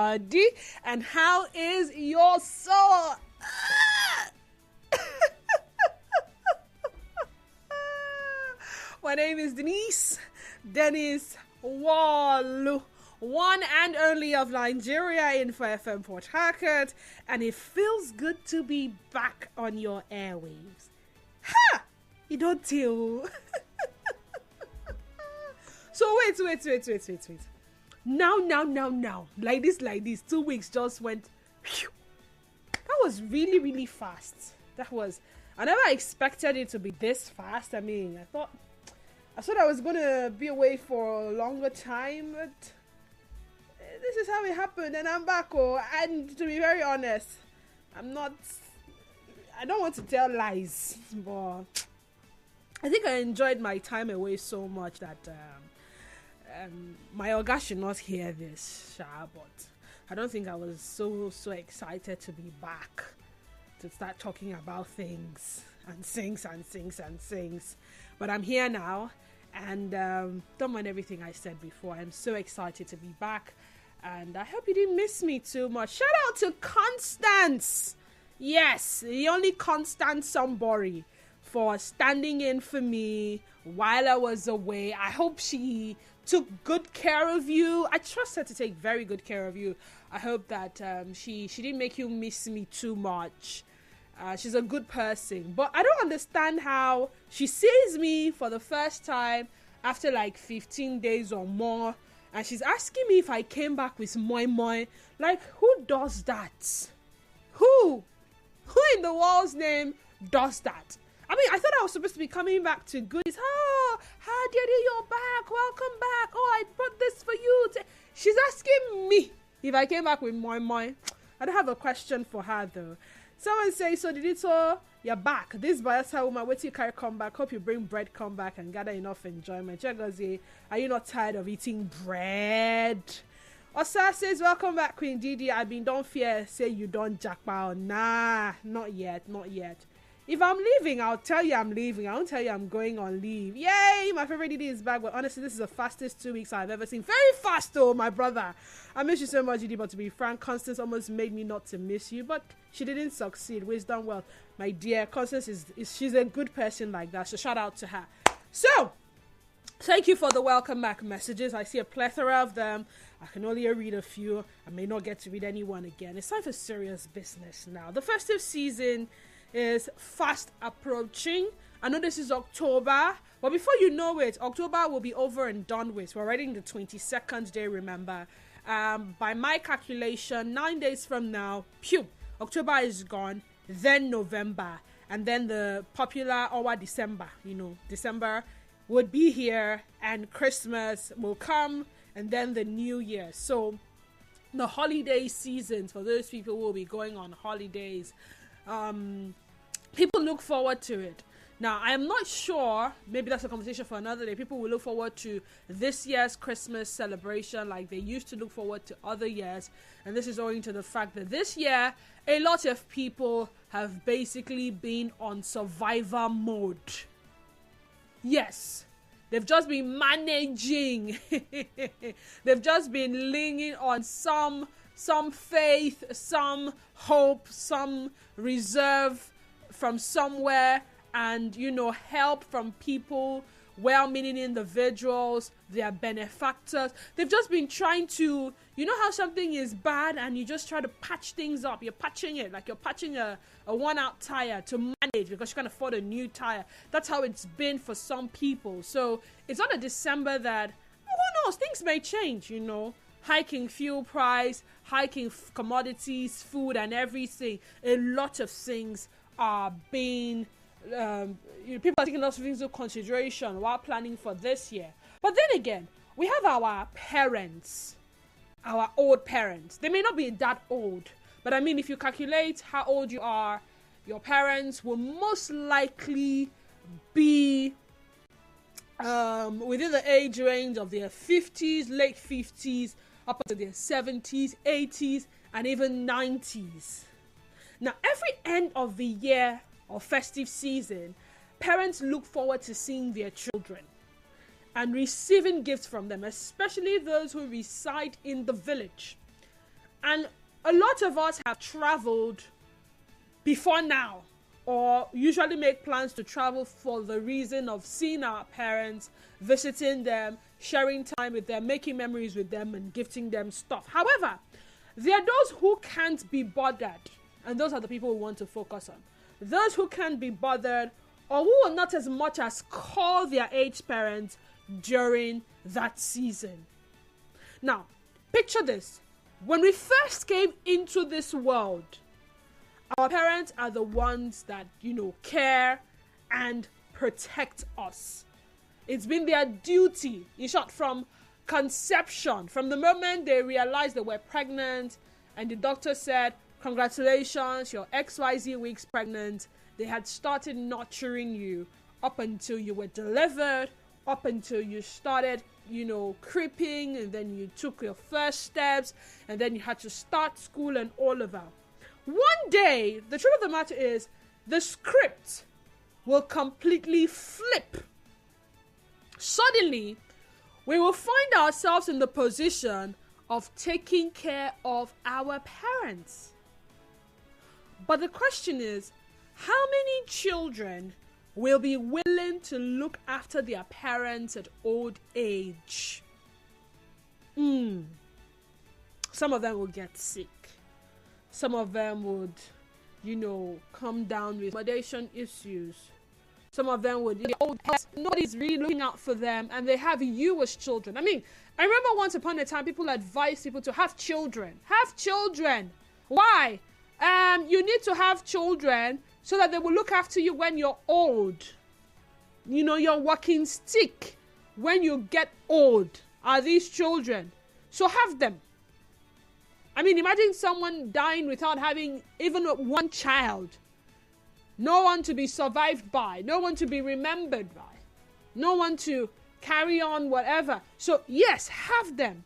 body? And how is your soul? My name is Dennis Walu, one and only of Nigeria in FM Port Harcourt, and it feels good to be back on your airwaves. Ha! You don't tell. So wait. Now. Like this. 2 weeks just went. Whew. That was really fast. I never expected it to be this fast. I mean, I thought I was going to be away for a longer time, but this is how it happened, and I'm back. And to be very honest, I don't want to tell lies, but I think I enjoyed my time away so much that my Oga should not hear this, but I don't think I was so excited to be back to start talking about things and things. But I'm here now, and don't mind everything I said before. I'm so excited to be back, and I hope you didn't miss me too much. Shout out to Constance. Yes, the only Constance somebody, for standing in for me while I was away. I hope she took good care of you. I trust her to take very good care of you. I hope that she didn't make you miss me too much. She's a good person, but I don't understand how she sees me for the first time after like 15 days or more, and she's asking me if I came back with moi moi. Like, who does that? Who in the world's name does that? I mean, I thought I was supposed to be coming back to goodies. Oh, hi, Daddy, you're back. Welcome back. Oh, I brought this for you. She's asking me if I came back with moi moi. I don't have a question for her, though. Someone say, so did it so? You're back. This Bayelsa woman, wait till you carry come back. Hope you bring bread, come back, and gather enough enjoyment. Chegozie, are you not tired of eating bread? Osa says, welcome back, Queen Didi. Don't fear, say you don't jackpot. Nah, not yet. If I'm leaving, I'll tell you I'm leaving. I won't tell you I'm going on leave. Yay, my favorite Didi is back. But honestly, this is the fastest 2 weeks I've ever seen. Very fast, though, my brother. I miss you so much, Didi. But to be frank, Constance almost made me not to miss you. But she didn't succeed. Wisdom well. My dear, Constance she's a good person like that. So shout out to her. So, thank you for the welcome back messages. I see a plethora of them. I can only read a few. I may not get to read anyone again. It's time for serious business now. The festive season is fast approaching. I know this is October, but before you know it, October will be over and done with. We're already in the 22nd day, remember. By my calculation, 9 days from now, October is gone, then November, and then the popular December, December would be here, and Christmas will come, and then the New Year. So the holiday seasons, for those people who will be going on holidays, people look forward to it. Now, I am not sure, maybe that's a conversation for another day. People will look forward to this year's Christmas celebration like they used to look forward to other years. And this is owing to the fact that this year, a lot of people have basically been on survivor mode. Yes, they've just been managing. They've just been leaning on some faith, some hope, some reserve from somewhere, and help from people, well-meaning individuals, their benefactors. They've just been trying to, how something is bad and you just try to patch things up. You're patching it like you're patching a one-out tire to manage because you can't afford a new tire. That's how it's been for some people. So it's not a December that, who knows, things may change, hiking fuel price, hiking commodities, food and everything. A lot of things are being, people are taking lots of things into consideration while planning for this year. But then again, we have our parents, our old parents. They may not be that old, but I mean, if you calculate how old you are, your parents will most likely be within the age range of their 50s, late 50s, up to their 70s, 80s, and even 90s. Now, every end of the year or festive season, parents look forward to seeing their children and receiving gifts from them, especially those who reside in the village. And a lot of us have traveled before now, or usually make plans to travel for the reason of seeing our parents, visiting them, sharing time with them, making memories with them, and gifting them stuff. However, there are those who can't be bothered, and those are the people we want to focus on. Those who can't be bothered, or who will not as much as call their aged parents during that season. Now, picture this. When we first came into this world, our parents are the ones that, care and protect us. It's been their duty, in short, from conception, from the moment they realized they were pregnant and the doctor said, congratulations, you're XYZ weeks pregnant. They had started nurturing you up until you were delivered, up until you started, creeping, and then you took your first steps, and then you had to start school and all of that. One day, the truth of the matter is, the script will completely flip. Suddenly, we will find ourselves in the position of taking care of our parents. But the question is, how many children will be willing to look after their parents at old age? Some of them will get sick. Some of them would, come down with accommodation issues. Some of them would, nobody's really looking out for them, and they have you as children. I remember once upon a time, people advised people to have children. Have children. Why? You need to have children so that they will look after you when you're old. Your walking stick when you get old are these children. So have them. Imagine someone dying without having even one child. No one to be survived by. No one to be remembered by. No one to carry on whatever. So yes, have them.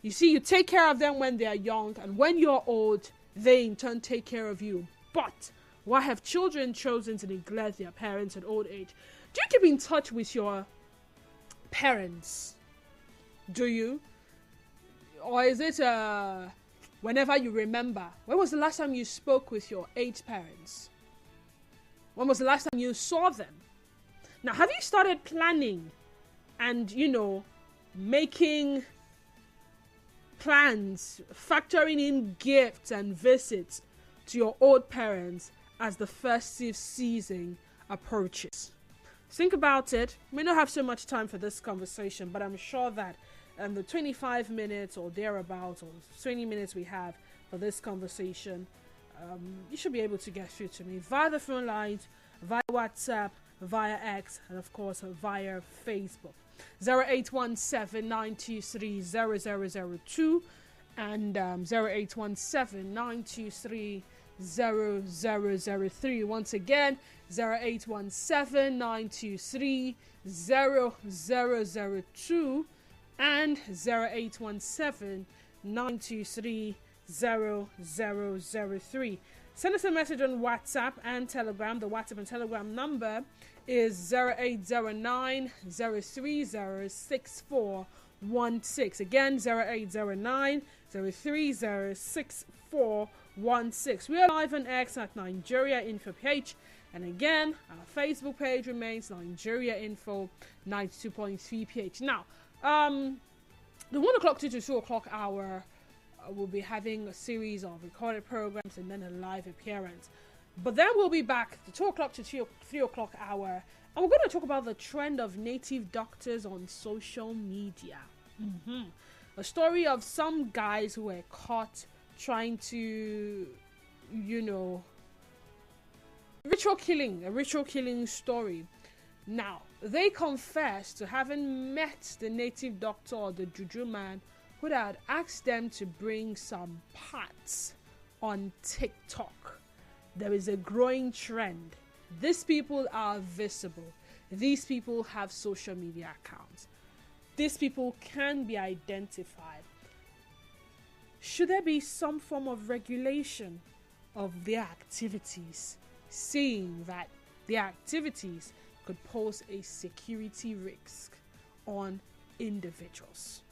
You see, you take care of them when they are young, and when you're old, they in turn take care of you. But why have children chosen to neglect their parents at old age? Do you keep in touch with your parents? Do you? Or is it whenever you remember? When was the last time you spoke with your aged parents? When was the last time you saw them? Now, have you started planning and, making plans, factoring in gifts and visits to your old parents as the festive season approaches? Think about it. We may not have so much time for this conversation, but I'm sure that the 25 minutes or thereabouts, or 20 minutes we have for this conversation, you should be able to get through to me via the phone lines, via WhatsApp, via X, and of course via Facebook. 0817-923-0002 and 0817-923-0003. Once again, 0817-923-0002 and 0817-923-0003. Send us a message on WhatsApp and Telegram. The WhatsApp and Telegram number is 0809-030-6416. Again, 0809-030-6416. We are live on X at Nigeria Info page. And again, our Facebook page remains Nigeria Info 92.3 ph. Now, the 1 o'clock to 2 o'clock hour, we'll be having a series of recorded programs and then a live appearance. But then we'll be back the 2 o'clock to 3 o'clock hour, and we're going to talk about the trend of native doctors on social media. A story of some guys who were caught trying to, a ritual killing story. Now, they confessed to having met the native doctor or the juju man who had asked them to bring some parts on TikTok. There is a growing trend. These people are visible. These people have social media accounts. These people can be identified. Should there be some form of regulation of their activities, seeing that their activities could pose a security risk on individuals?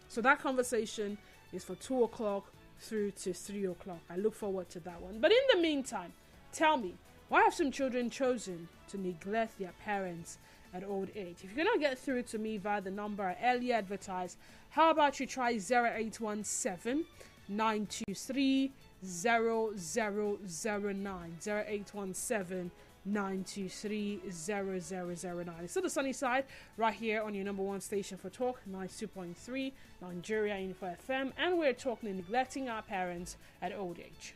So that conversation is for 2 o'clock through to 3 o'clock. I look forward to that one. But in the meantime, tell me, why have some children chosen to neglect their parents at old age? If you cannot get through to me via the number I earlier advertised, how about you try 0817 923 0009 0817 923 0009. It's still the sunny side right here on your number one station for talk, 92.3 Nigeria Info FM, and we're talking neglecting our parents at old age.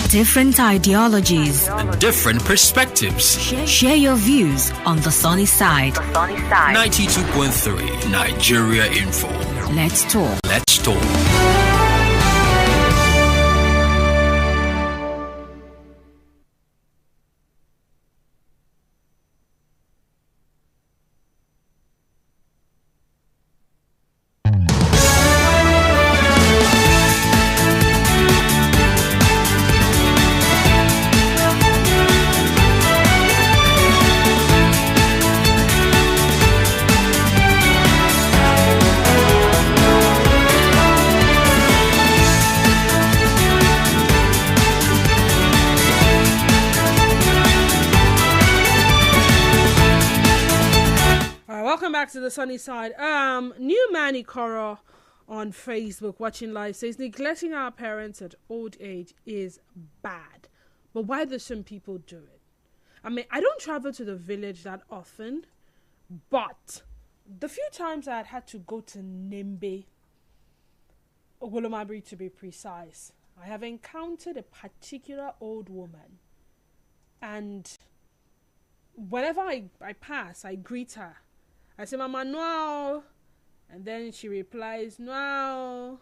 Different ideologies and different perspectives. Share your views on The Sunny Side. 92.3 Nigeria Info. Let's talk. Let's talk. To the sunny side. New Manny Koro on Facebook watching live says neglecting our parents at old age is bad, but why do some people do it? I mean, I don't travel to the village that often, but the few times I had to go to Nimbe, Ogolomabri to be precise, I have encountered a particular old woman, and whenever I pass, I greet her. I say, Mama, no. And then she replies, no.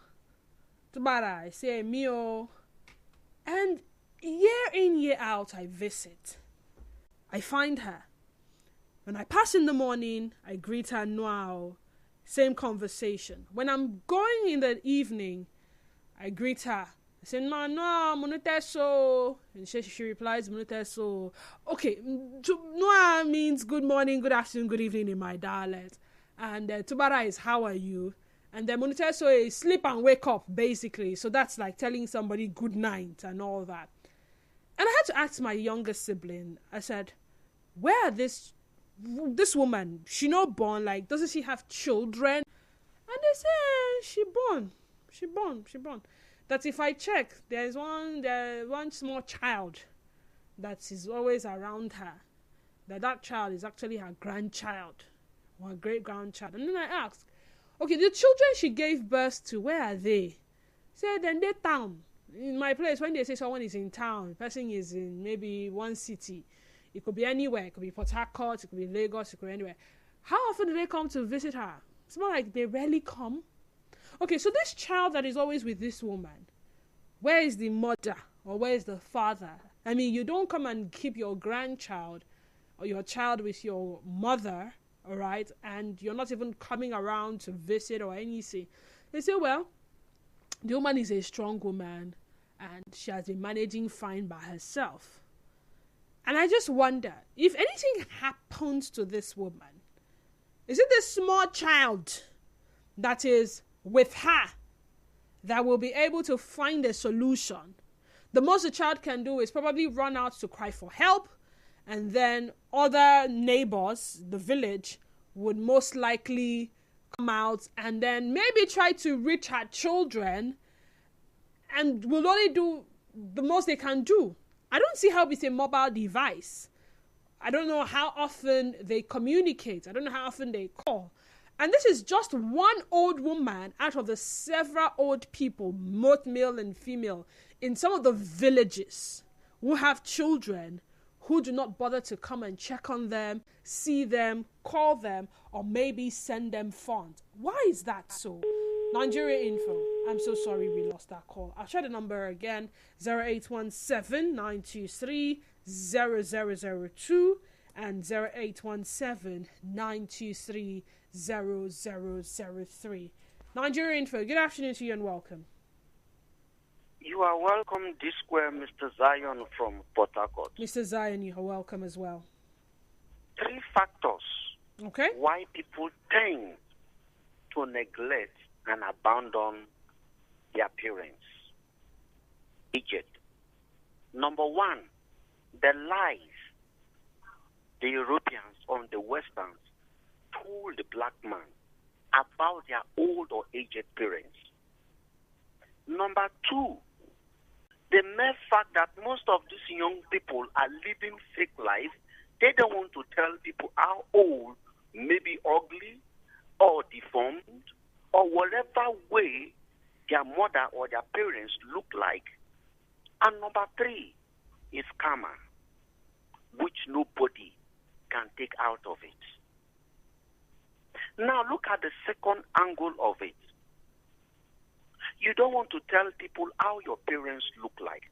Tubara, I say, mio. And year in, year out, I visit. I find her. When I pass in the morning, I greet her, no. Same conversation. When I'm going in the evening, I greet her. I say, no, monuteso. And she replies, monuteso. Okay, noa means good morning, good afternoon, good evening in my dialect. And tubara is how are you? And then monuteso is sleep and wake up, basically. So that's like telling somebody good night and all that. And I had to ask my younger sibling, I said, where this woman, she not born, like, doesn't she have children? And they say, she born. That if I check, there's one small child that is always around her. That child is actually her grandchild or her great-grandchild. And then I asked, okay, the children she gave birth to, where are they? Say, then they town. In my place, when they say someone is in town, the person is in maybe one city. It could be anywhere. It could be Port Harcourt, it could be Lagos, it could be anywhere. How often do they come to visit her? It's more like they rarely come. Okay, so this child that is always with this woman, where is the mother or where is the father? I mean, you don't come and keep your grandchild or your child with your mother, all right, and you're not even coming around to visit or anything. They say, well, the woman is a strong woman and she has been managing fine by herself. And I just wonder, if anything happens to this woman, is it this small child that is with her that will be able to find a solution? The most the child can do is probably run out to cry for help, and then other neighbors, the village, would most likely come out and then maybe try to reach her children and will only do the most they can do. I don't see how with a mobile device. I don't know how often they communicate. I don't know how often they call. And this is just one old woman out of the several old people, both male and female, in some of the villages who have children who do not bother to come and check on them, see them, call them, or maybe send them funds. Why is that so? Nigeria Info. I'm so sorry we lost that call. I'll try the number again, 0817-923-0002 and 0817-923-0003. Nigeria Info, good afternoon to you and welcome. You are welcome this square, Mr. Zion from Port Harcourt. Mr. Zion, you are welcome as well. 3 factors Okay. why people tend to neglect and abandon their parents. Egypt. Number 1, the lies the Europeans or the Westerns told the black man about their old or aged parents. Number 2, the mere fact that most of these young people are living fake life. They don't want to tell people how old, maybe ugly or deformed or whatever way their mother or their parents look like. And number 3 is karma, which nobody can take out of it. Now look at the second angle of it. You don't want to tell people how your parents look like.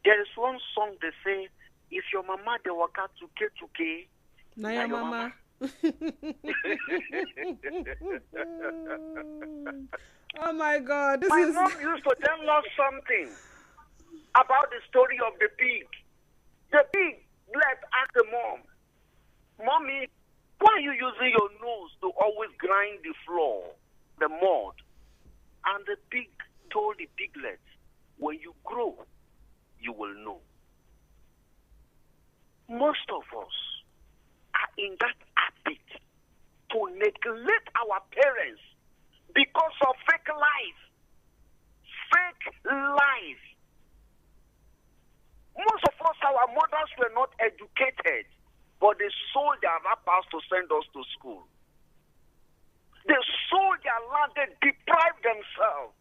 There is one song they say, if your mama de waka tuke, Na your mama. Oh my God, this My is. mom used to tell us something about the story of the pig. The pig let ask the mom, Mommy, why are you using your nose to always grind the floor, the mud? And the pig told the piglet, when you grow, you will know. Most of us are in that habit to neglect our parents because of fake life. Fake life. Most of us, our mothers were not educated, but they sold their wrappers to send us to school. They sold their land, they deprived themselves.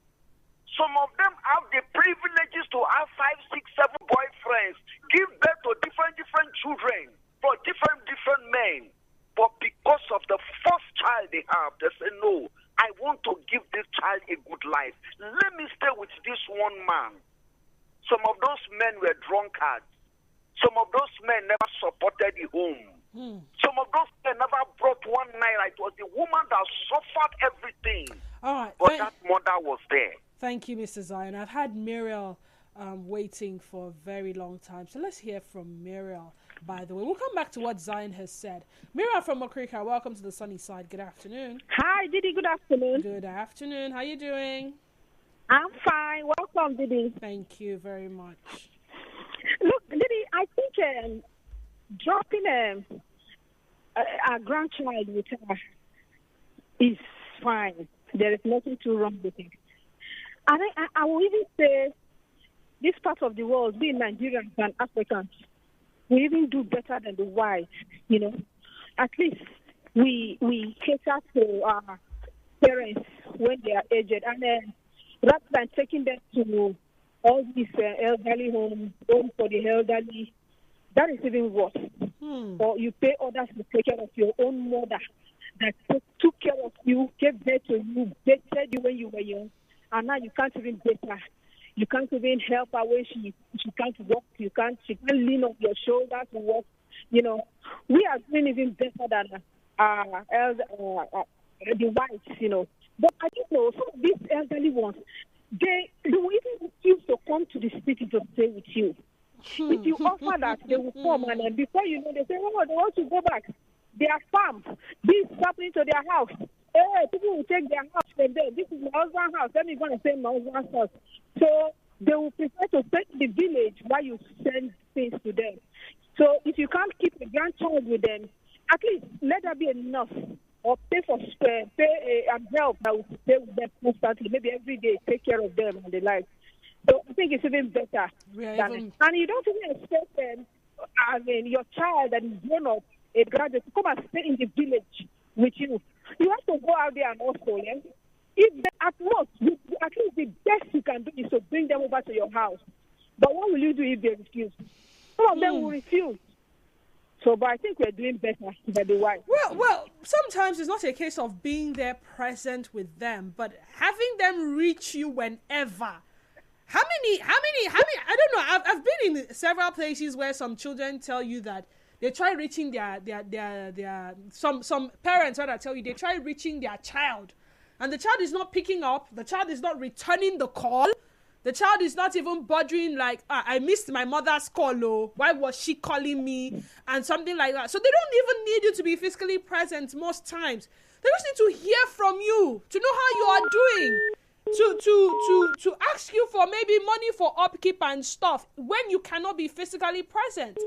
Some of them have the privileges to have 5, 6, 7 boyfriends, give birth to different children for different men. But because of the first child they have, they say, no, I want to give this child a good life. Let me stay with this one man. Some of those men were drunkards. Some of those men never supported the home. Some of those men never brought one naira. It was the woman that suffered everything. All right. But that mother was there. Thank you, Mr. Zion. I've had Muriel waiting for a very long time. So let's hear from Muriel, by the way. We'll come back to what Zion has said. Muriel from Mokrika, welcome to the sunny side. Good afternoon. Hi, Didi. Good afternoon. Good afternoon. How you doing? I'm fine. Welcome, Didi. Thank you very much. Look, Didi, I think dropping a grandchild with her is fine. There is nothing too wrong with it. And I will even say this part of the world, being Nigerians and Africans, we even do better than the whites, you know. At least we cater to our parents when they are aged. And rather than taking them to all these elderly homes for the elderly, that is even worse. Or you pay others to take care of your own mother that took care of you, gave birth to you, dated you when you were young, and now you can't even date her. You can't even help her when she can't walk. She can't lean on your shoulder to walk. You know, we are doing even better than the whites, you know. But I don't know, some of these elderly ones, they will even refuse to come to the city to stay with you. If you offer that, they will come, and then before you know, they say, oh, they want to go back. Their farm, this is happening to their house. Hey, people will take their house from there. This is my husband's house. Let me go and send my husband's house. So they will prefer to stay in the village while you send things to them. So if you can't keep a grandchild with them, at least let that be enough. Or pay help that will stay with them constantly. Maybe every day, take care of them and the life. So I think it's even better. And you don't even expect them, your child that is grown up, a graduate, to come and stay in the village with you. You have to go out there and also, yeah? If they, at most, at least the best you can do is to bring them over to your house. But what will you do if they refuse? Some of them will refuse. So, but I think we're doing better than the white. Well, sometimes it's not a case of being there present with them, but having them reach you whenever. How many? I don't know. I've been in several places where some children tell you that they try reaching their some parents rather tell you they try reaching their child, and the child is not picking up. The child is not returning the call. The child is not even bothering, like, I missed my mother's call, oh, why was she calling me? And something like that. So they don't even need you to be physically present most times. They just need to hear from you, to know how you are doing, to ask you for maybe money for upkeep and stuff when you cannot be physically present.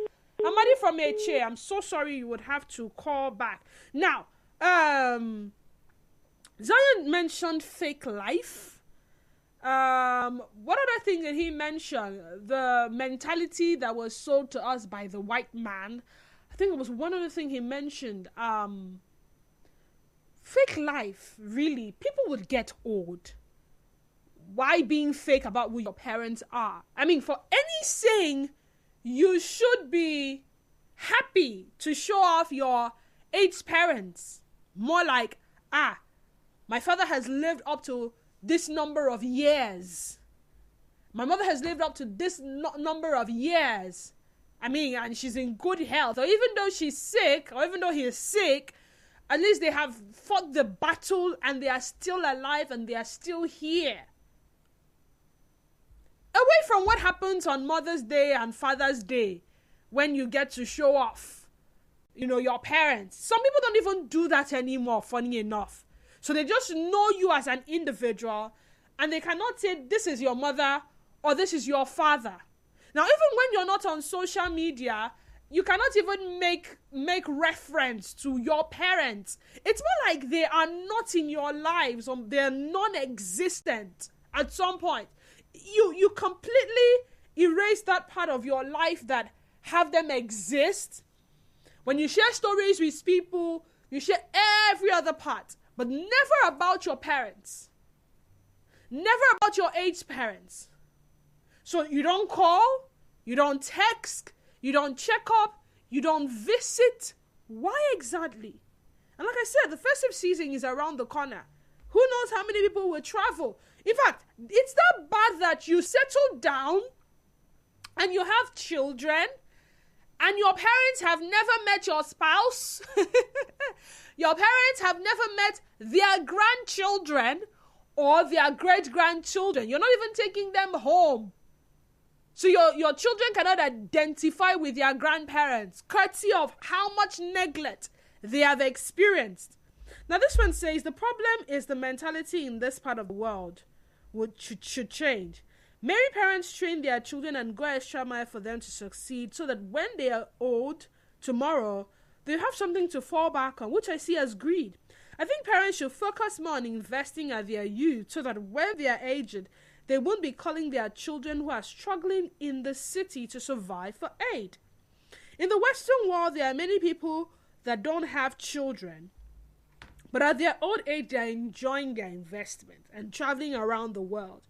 Amadi from HA, I'm so sorry, you would have to call back. Now, Zion mentioned fake life. What other thing did he mention? The mentality that was sold to us by the white man. I think it was one other thing he mentioned. Fake life, really. People would get old. Why being fake about who your parents are? I mean, for any saying, you should be happy to show off your aged parents. More like, my father has lived up to this number of years. My mother has lived up to this number of years. I mean, and she's in good health. Or even though she's sick, or even though he is sick, at least they have fought the battle and they are still alive and they are still here. Away from what happens on Mother's Day and Father's Day, when you get to show off, your parents. Some people don't even do that anymore, funny enough. So they just know you as an individual, and they cannot say this is your mother or this is your father. Now, even when you're not on social media, you cannot even make reference to your parents. It's more like they are not in your lives, or they're non-existent at some point. You completely erase that part of your life that have them exist. When you share stories with people, you share every other part, but never about your parents. Never about your aged parents. So you don't call, you don't text, you don't check up, you don't visit. Why exactly? And like I said, the festive season is around the corner. Who knows how many people will travel? In fact, it's that bad that you settle down and you have children and your parents have never met your spouse. Your parents have never met their grandchildren or their great-grandchildren. You're not even taking them home. So your children cannot identify with their grandparents, courtesy of how much neglect they have experienced. Now this one says, the problem is the mentality in this part of the world should change. Many parents train their children and go extra mile for them to succeed so that when they are old, tomorrow, they have something to fall back on, which I see as greed. I think parents should focus more on investing at their youth so that when they are aged, they won't be calling their children who are struggling in the city to survive for aid. In the Western world, there are many people that don't have children, but at their old age, they are enjoying their investment and traveling around the world.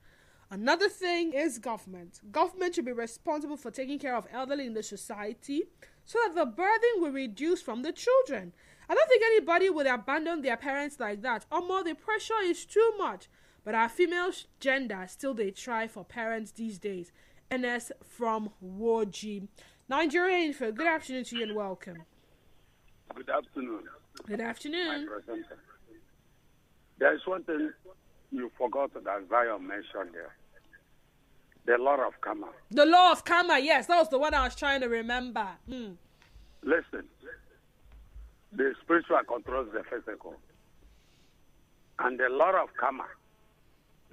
Another thing is government. Government should be responsible for taking care of elderly in the society so that the burden will reduce from the children. I don't think anybody would abandon their parents like that. Or more, the pressure is too much. But our female gender, still they try for parents these days. NS from Woji. Nigeria Info, good afternoon to you and welcome. Good afternoon. Good afternoon. There is one thing you forgot that Zion mentioned there. The law of karma. The law of karma, yes. That was the one I was trying to remember. Listen, the spiritual controls the physical. And the law of karma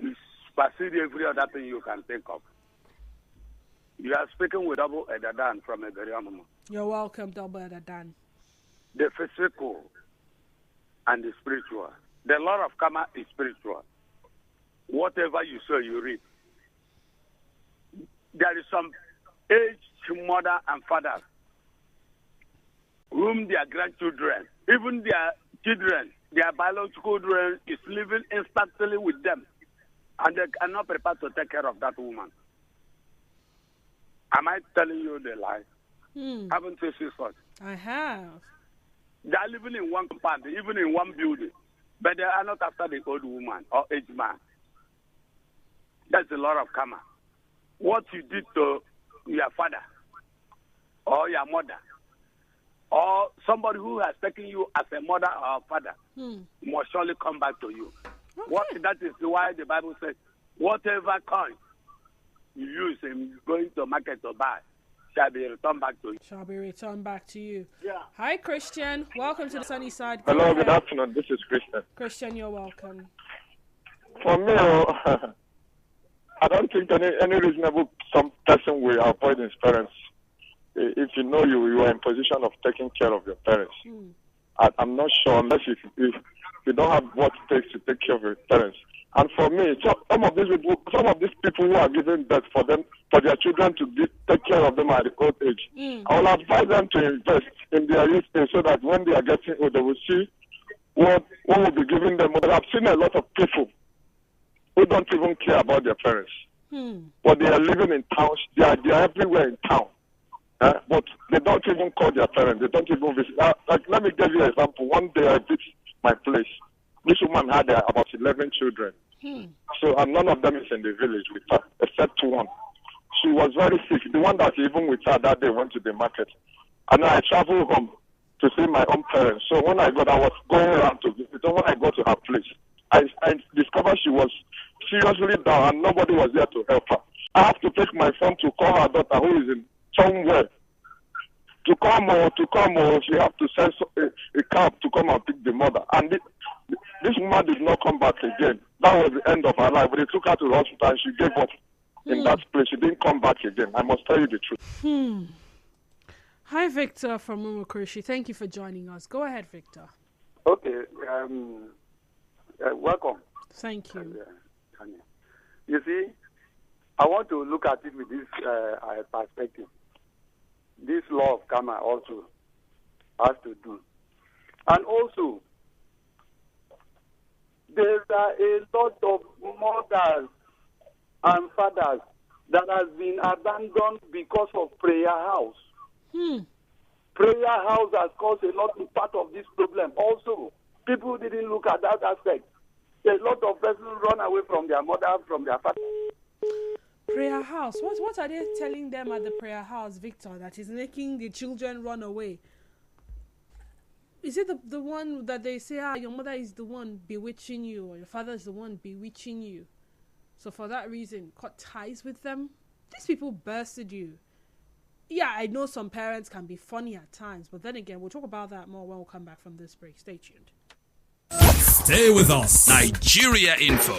is supersede every other thing you can think of. You are speaking with Double Edadan from Eberiamumu. You're welcome, Double Edadan. The physical and the spiritual. The law of karma is spiritual. Whatever you sow, you reap. There is some aged mother and father whom their grandchildren, even their children, their biological children is living instantly with them, and they are not prepared to take care of that woman. Am I telling you the lie? Haven't you seen such? I have. They are living in one compound, even in one building, but they are not after the old woman or aged man. That's the law of karma. What you did to your father or your mother or somebody who has taken you as a mother or a father must surely come back to you. Okay. That is why the Bible says, whatever coins you use in going to market to buy shall be returned back to you. Shall be returned back to you. Yeah. Hi, Christian. Welcome to the sunny side. Go Hello, ahead. good afternoon. This is Christian. Christian, you're welcome. For me, I don't think any reasonable person will avoid his parents. If you know you are in position of taking care of your parents. I'm not sure unless if you don't have what it takes to take care of your parents. And for me, some of these people who are giving birth for their children to take care of them at the old age, I will advise them to invest in their youth age so that when they are getting old, they will see what will be giving them. But I've seen a lot of people who don't even care about their parents. But they are living in towns. They are everywhere in town. But they don't even call their parents. They don't even visit. Let me give you an example. One day I visited my place. This woman had about 11 children. So none of them is in the village with her, except one. She was very sick. The one that even with her that day went to the market. And I traveled home to see my own parents. So when I was going around to visit. So when I got to her place, I discovered she was seriously down and nobody was there to help her. I have to take my phone to call her daughter who is in somewhere. To come, she have to send a cab to come and pick the mother. And this woman did not come back again. That was the end of her life. But they took her to the hospital and she gave up in that place. She didn't come back again. I must tell you the truth. Hi, Victor from Mumukrishi. Thank you for joining us. Go ahead, Victor. Okay. Welcome. Thank you. You see, I want to look at it with this perspective. This law of karma also has to do. And also, there are a lot of mothers and fathers that has been abandoned because of prayer house. Prayer house has caused a lot of part of this problem. Also, people didn't look at that aspect. A lot of persons run away from their mother, from their father. Prayer house. What are they telling them at the prayer house, Victor, that is making the children run away? Is it the one that they say, your mother is the one bewitching you, or your father is the one bewitching you? So for that reason, cut ties with them? These people bursted you. Yeah, I know some parents can be funny at times, but then again, we'll talk about that more when we come back from this break. Stay tuned. Stay with us. Nigeria Info.